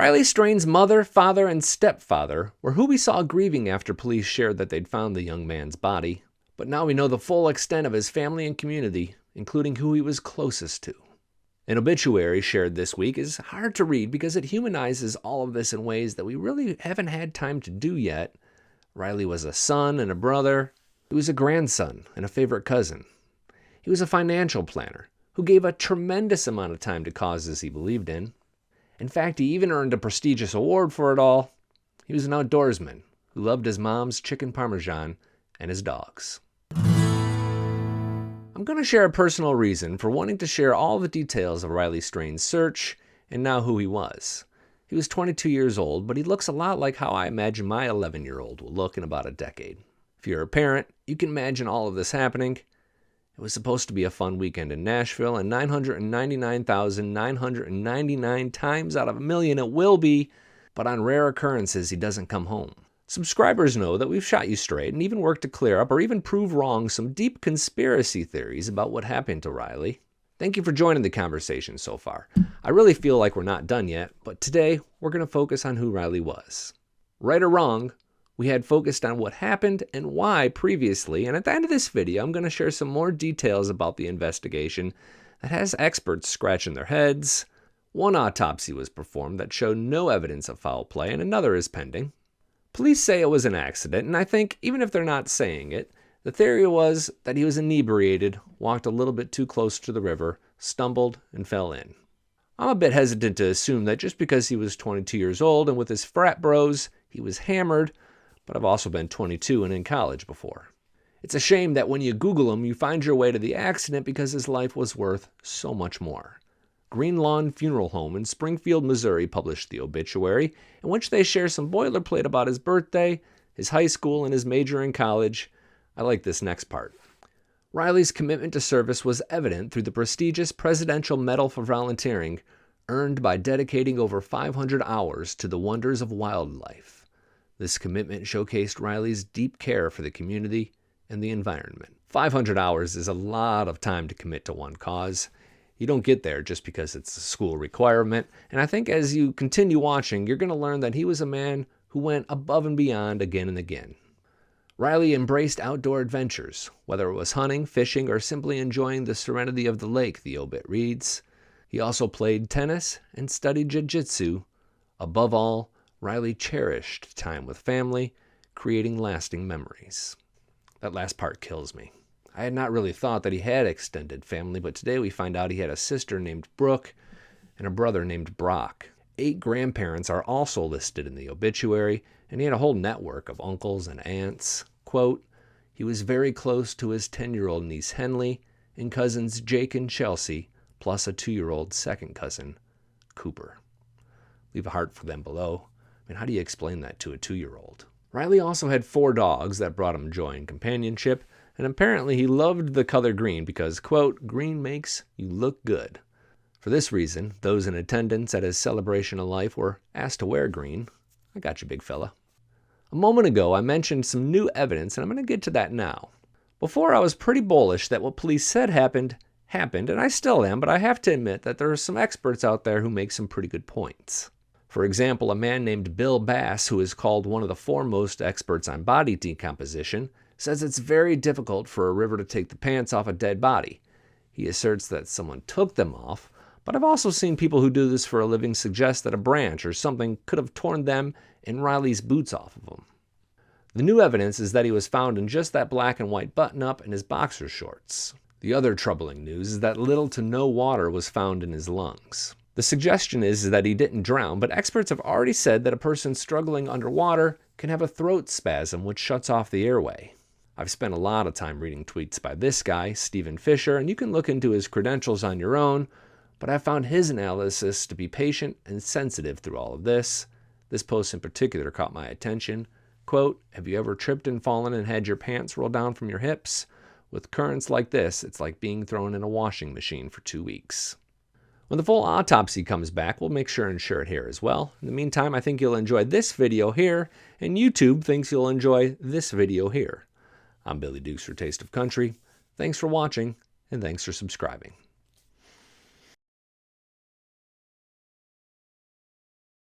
Riley Strain's mother, father, and stepfather were who we saw grieving after police shared that they'd found the young man's body. But now we know the full extent of his family and community, including who he was closest to. An obituary shared this week is hard to read because it humanizes all of this in ways that we really haven't had time to do yet. Riley was a son and a brother. He was a grandson and a favorite cousin. He was a financial planner who gave a tremendous amount of time to causes he believed in. In fact, he even earned a prestigious award for it all. He was an outdoorsman who loved his mom's chicken parmesan and his dogs. I'm going to share a personal reason for wanting to share all the details of Riley Strain's search and now who he was. He was 22 years old, but he looks a lot like how I imagine my 11-year-old will look in about a decade. If you're a parent, you can imagine all of this happening. It was supposed to be a fun weekend in Nashville, and 999,999 times out of a million it will be, but on rare occurrences he doesn't come home. Subscribers know that we've shot you straight and even worked to clear up or even prove wrong some deep conspiracy theories about what happened to Riley. Thank you for joining the conversation so far. I really feel like we're not done yet, but today we're going to focus on who Riley was. Right or wrong, we had focused on what happened and why previously, and at the end of this video, I'm going to share some more details about the investigation that has experts scratching their heads. One autopsy was performed that showed no evidence of foul play, and another is pending. Police say it was an accident, and I think, even if they're not saying it, the theory was that he was inebriated, walked a little bit too close to the river, stumbled, and fell in. I'm a bit hesitant to assume that just because he was 22 years old and with his frat bros, he was hammered, but I've also been 22 and in college before. It's a shame that when you Google him, you find your way to the accident because his life was worth so much more. Green Lawn Funeral Home in Springfield, Missouri published the obituary, in which they share some boilerplate about his birthday, his high school, and his major in college. I like this next part. Riley's commitment to service was evident through the prestigious Presidential Medal for Volunteering, earned by dedicating over 500 hours to the wonders of wildlife. This commitment showcased Riley's deep care for the community and the environment. 500 hours is a lot of time to commit to one cause. You don't get there just because it's a school requirement, and I think as you continue watching, you're going to learn that he was a man who went above and beyond again and again. Riley embraced outdoor adventures, whether it was hunting, fishing, or simply enjoying the serenity of the lake, the obit reads. He also played tennis and studied jiu-jitsu. Above all, Riley cherished time with family, creating lasting memories. That last part kills me. I had not really thought that he had extended family, but today we find out he had a sister named Brooke and a brother named Brock. 8 grandparents are also listed in the obituary, and he had a whole network of uncles and aunts. Quote, he was very close to his 10-year-old niece Henley and cousins Jake and Chelsea, plus a 2-year-old second cousin, Cooper. Leave a heart for them below. I mean, how do you explain that to a 2-year-old? Riley also had 4 dogs that brought him joy and companionship, and apparently he loved the color green because, quote, green makes you look good. For this reason, those in attendance at his celebration of life were asked to wear green. I got you, big fella. A moment ago, I mentioned some new evidence, and I'm going to get to that now. Before, I was pretty bullish that what police said happened, and I still am, but I have to admit that there are some experts out there who make some pretty good points. For example, a man named Bill Bass, who is called one of the foremost experts on body decomposition, says it's very difficult for a river to take the pants off a dead body. He asserts that someone took them off, but I've also seen people who do this for a living suggest that a branch or something could have torn them and Riley's boots off of him. The new evidence is that he was found in just that black and white button-up and his boxer shorts. The other troubling news is that little to no water was found in his lungs. The suggestion is that he didn't drown, but experts have already said that a person struggling underwater can have a throat spasm which shuts off the airway. I've spent a lot of time reading tweets by this guy, Stephen Fisher, and you can look into his credentials on your own, but I found his analysis to be patient and sensitive through all of this. This post in particular caught my attention. Quote, have you ever tripped and fallen and had your pants roll down from your hips? With currents like this, it's like being thrown in a washing machine for 2 weeks. When the full autopsy comes back, we'll make sure and share it here as well. In the meantime, I think you'll enjoy this video here, and YouTube thinks you'll enjoy this video here. I'm Billy Dukes for Taste of Country. Thanks for watching, and thanks for subscribing.